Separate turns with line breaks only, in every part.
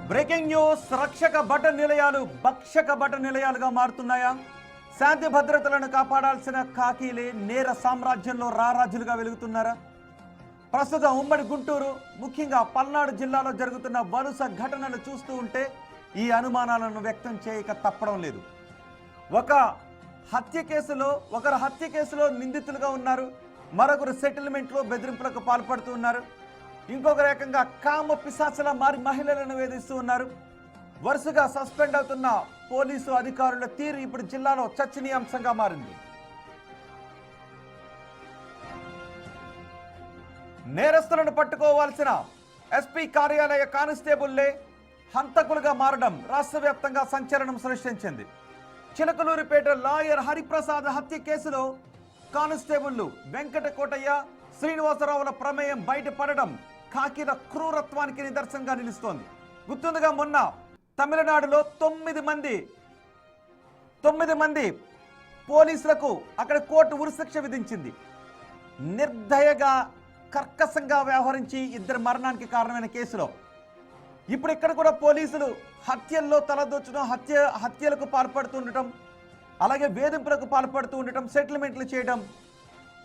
Breaking news. రక్షక భట నిలయాలు భక్షక భట నిలయాలుగా మారుతున్నాయా? శాంతి భద్రతలను కాపాడాల్సిన కాకీలే నేర సామ్రాజ్యంలో రారాజులుగా వెలుగుతున్నారా? ప్రస్తుతం ఉమ్మడి గుంటూరు, ముఖ్యంగా పల్నాడు జిల్లాలో జరుగుతున్న వరుస ఘటనలు చూస్తూ ఉంటే ఈ అనుమానాలను వ్యక్తం చేయక తప్పడం లేదు. ఒకరు హత్య కేసులో నిందితులుగా ఉన్నారు, మరొకరు సెటిల్మెంట్లో బెదిరింపులకు పాల్పడుతూ ఉన్నారు, ఇంకొకరు ఏకంగా కామ పిశాచలా మారి మహిళలను వేధిస్తూ ఉన్నారు. వరుసగా సస్పెండ్ అవుతున్న పోలీసు అధికారుల తీరు ఇప్పుడు జిల్లాలో చర్చనీయాంశంగా మారింది. నేరస్తులను పట్టుకోవాల్సిన ఎస్పీ కార్యాలయ కానిస్టేబుల్లే హంతకులుగా మారడం రాష్ట్ర వ్యాప్తంగా సంచలనం సృష్టించింది. చిలకలూరిపేట లాయర్ హరిప్రసాద్ హత్య కేసులో కానిస్టేబుళ్లు వెంకట కోటయ్య, శ్రీనివాసరావుల ప్రమేయం బయటపడడం కాకిల క్రూరత్వానికి నిదర్శనంగా నిలుస్తోంది. గుర్తుందిగా, మొన్న తమిళనాడులో 9 మంది పోలీసులకు అక్కడ కోర్టు ఉరిశిక్ష విధించింది. నిర్దయగా కర్కశంగా వ్యవహరించి ఇద్దరు మరణానికి కారణమైన కేసులో ఇప్పుడు ఇక్కడ కూడా పోలీసులు హత్యల్లో తలదొచ్చడం, హత్యలకు పాల్పడుతూ ఉండటం, అలాగే వేధింపులకు పాల్పడుతూ ఉండటం, సెటిల్మెంట్లు చేయడం,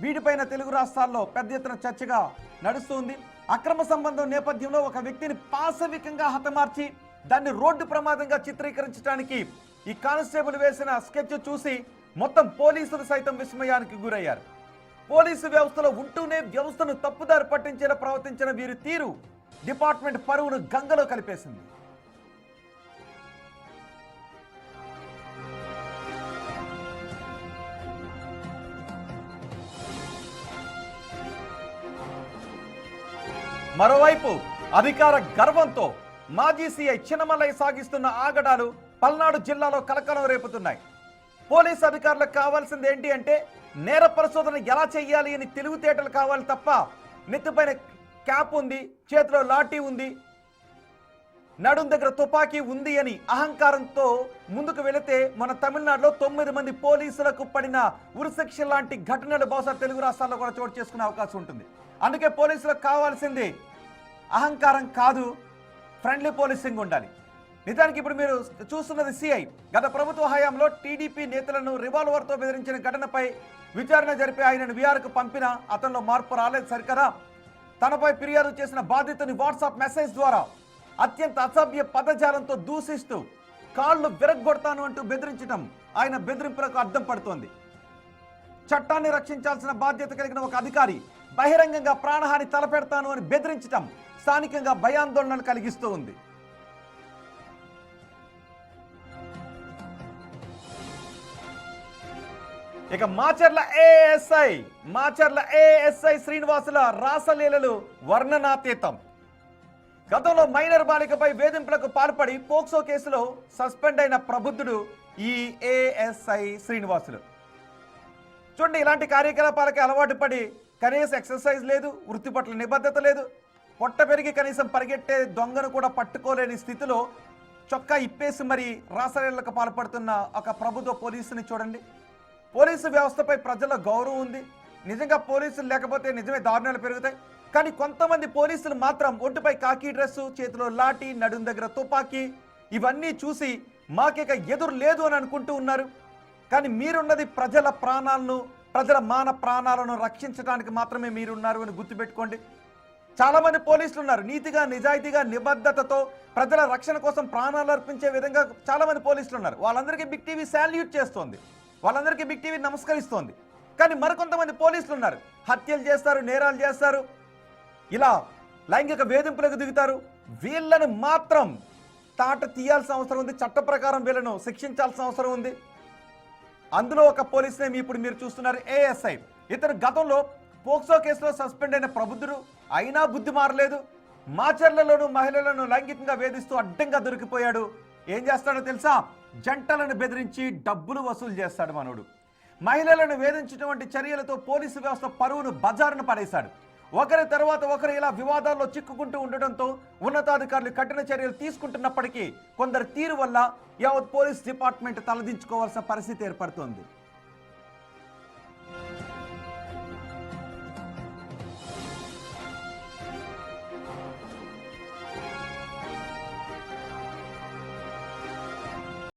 వీటిపైన తెలుగు రాష్ట్రాల్లో పెద్ద ఎత్తున చర్చగా నడుస్తుంది. అక్రమ సంబంధం నేపథ్యంలో ఒక వ్యక్తిని పాశవికంగా హతమార్చి దాన్ని రోడ్డు ప్రమాదంగా చిత్రీకరించడానికి ఈ కానిస్టేబుల్ వేసిన స్కెచ్ చూసి మొత్తం పోలీసులు సైతం విస్మయానికి గురయ్యారు. పోలీసు వ్యవస్థలో ఉంటూనే వ్యవస్థను తప్పుదారి పట్టించేలా ప్రవర్తించిన వీరి తీరు డిపార్ట్మెంట్ పరువును గంగలో కలిపేసింది. మరోవైపు అధికార గర్వంతో మాజీ సీఐ చిన్నమల్లయ్య సాగిస్తున్న ఆగడాలు పల్నాడు జిల్లాలో కలకలం రేపుతున్నాయి. పోలీసు అధికారులకు కావాల్సింది ఏంటి అంటే నేర పరిశోధన ఎలా చేయాలి అని తెలివితేటలు కావాలి తప్ప నెత్తిపైన క్యాప్ ఉంది, చేతిలో లాఠీ ఉంది, నడుం దగ్గర తుపాకీ ఉంది అని అహంకారంతో ముందుకు వెళితే మన తమిళనాడులో 9 మంది పోలీసులకు పడిన ఉరిశిక్ష లాంటి ఘటనలు బహుశా తెలుగు రాష్ట్రాల్లో కూడా చోటు చేసుకునే అవకాశం ఉంటుంది. అందుకే పోలీసులకు కావాల్సింది అహంకారం కాదు, ఫ్రెండ్లీ పోలీసింగ్ ఉండాలి. నిజానికి ఇప్పుడు మీరు చూస్తున్నది సిఐ. గత ప్రభుత్వ హయాంలో టీడీపీ నేతలను రివాల్వర్తో బెదిరించిన ఘటనపై విచారణ జరిపి ఆయనను విఆర్కు పంపిన అతనిలో మార్పు రాలేదు సరికదా, తనపై ఫిర్యాదు చేసిన బాధితుని వాట్సాప్ మెసేజ్ ద్వారా అత్యంత అసభ్య పదజాలంతో దూషిస్తూ కాళ్ళు విరగ్గొడతాను అంటూ బెదిరించడం ఆయన బెదిరింపులకు అడ్డం పడుతోంది. చట్టాన్ని రక్షించాల్సిన బాధ్యత కలిగిన ఒక అధికారి బహిరంగంగా ప్రాణహాని తలపెడతాను అని బెదిరించడం స్థానికంగా భయాందోళనలు కలిగిస్తూ ఉంది. ఇక మాచర్ల ఏఎస్ఐ శ్రీనివాసుల రాసలీలలు వర్ణనాతీతం. గతంలో మైనర్ బాలికపై వేధింపులకు పాల్పడి పోక్సో కేసులో సస్పెండ్ అయిన ప్రబుద్ధుడు ఈ ఏఎస్ఐ శ్రీనివాసులు. చూడండి, ఇలాంటి కార్యకలాపాలకి అలవాటు పడి కనీసం ఎక్సర్సైజ్ లేదు, వృత్తి పట్ల నిబద్ధత లేదు, పొట్ట పెరిగి కనీసం పరిగెట్టే దొంగను కూడా పట్టుకోలేని స్థితిలో చొక్కా ఇప్పేసి మరి రాసలీలకు పాల్పడుతున్న ఒక ప్రభుత్వ పోలీసుని చూడండి. పోలీసు వ్యవస్థపై ప్రజల గౌరవం ఉంది. నిజంగా పోలీసులు లేకపోతే నిజమే దారుణాలు పెరుగుతాయి. కానీ కొంతమంది పోలీసులు మాత్రం ఒంటిపై కాకి డ్రెస్సు, చేతిలో లాఠీ, నడుం దగ్గర తుపాకీ, ఇవన్నీ చూసి మాకిక ఎదురు లేదు అని అనుకుంటూ ఉన్నారు. కానీ మీరున్నది ప్రజల ప్రాణాలను, ప్రజల మాన ప్రాణాలను రక్షించడానికి మాత్రమే మీరున్నారు అని గుర్తుపెట్టుకోండి. చాలామంది పోలీసులు ఉన్నారు, నీతిగా, నిజాయితీగా, నిబద్ధతతో ప్రజల రక్షణ కోసం ప్రాణాలు అర్పించే విధంగా చాలామంది పోలీసులు ఉన్నారు. వాళ్ళందరికీ బిగ్ టీవీ శాల్యూట్ చేస్తోంది, వాళ్ళందరికీ బిగ్ టీవీ నమస్కరిస్తోంది. కానీ మరికొంతమంది పోలీసులు ఉన్నారు, హత్యలు చేస్తారు, నేరాలు చేస్తారు, ఇలా లైంగిక వేధింపులకు దిగుతారు. వీళ్ళని మాత్రం తాట తీయాల్సిన అవసరం ఉంది, చట్ట ప్రకారం వీళ్ళను శిక్షించాల్సిన అవసరం ఉంది. అందులో ఒక పోలీసునే ఇప్పుడు మీరు చూస్తున్నారు, ఏఎస్ఐ. ఇతను గతంలో పోక్సో కేసులో సస్పెండ్ అయిన ప్రబుద్ధుడు, అయినా బుద్ధి మారలేదు. మాచర్లలోనూ మహిళలను లైంగికంగా వేధిస్తూ అడ్డంగా దొరికిపోయాడు. ఏం చేస్తాడో తెలుసా? జంటలను బెదిరించి డబ్బులు వసూలు చేస్తాడు మనోడు. మహిళలను వేధించినటువంటి చర్యలతో పోలీసు వ్యవస్థ పరువును బజారును పడేశాడు. ఒకరి తర్వాత ఒకరు ఇలా వివాదాల్లో చిక్కుకుంటూ ఉండడంతో ఉన్నతాధికారులు కఠిన చర్యలు తీసుకుంటున్నప్పటికీ కొందరు తీరు వల్ల యావత్ పోలీస్ డిపార్ట్మెంట్ తలదించుకోవాల్సిన పరిస్థితి ఏర్పడుతోంది.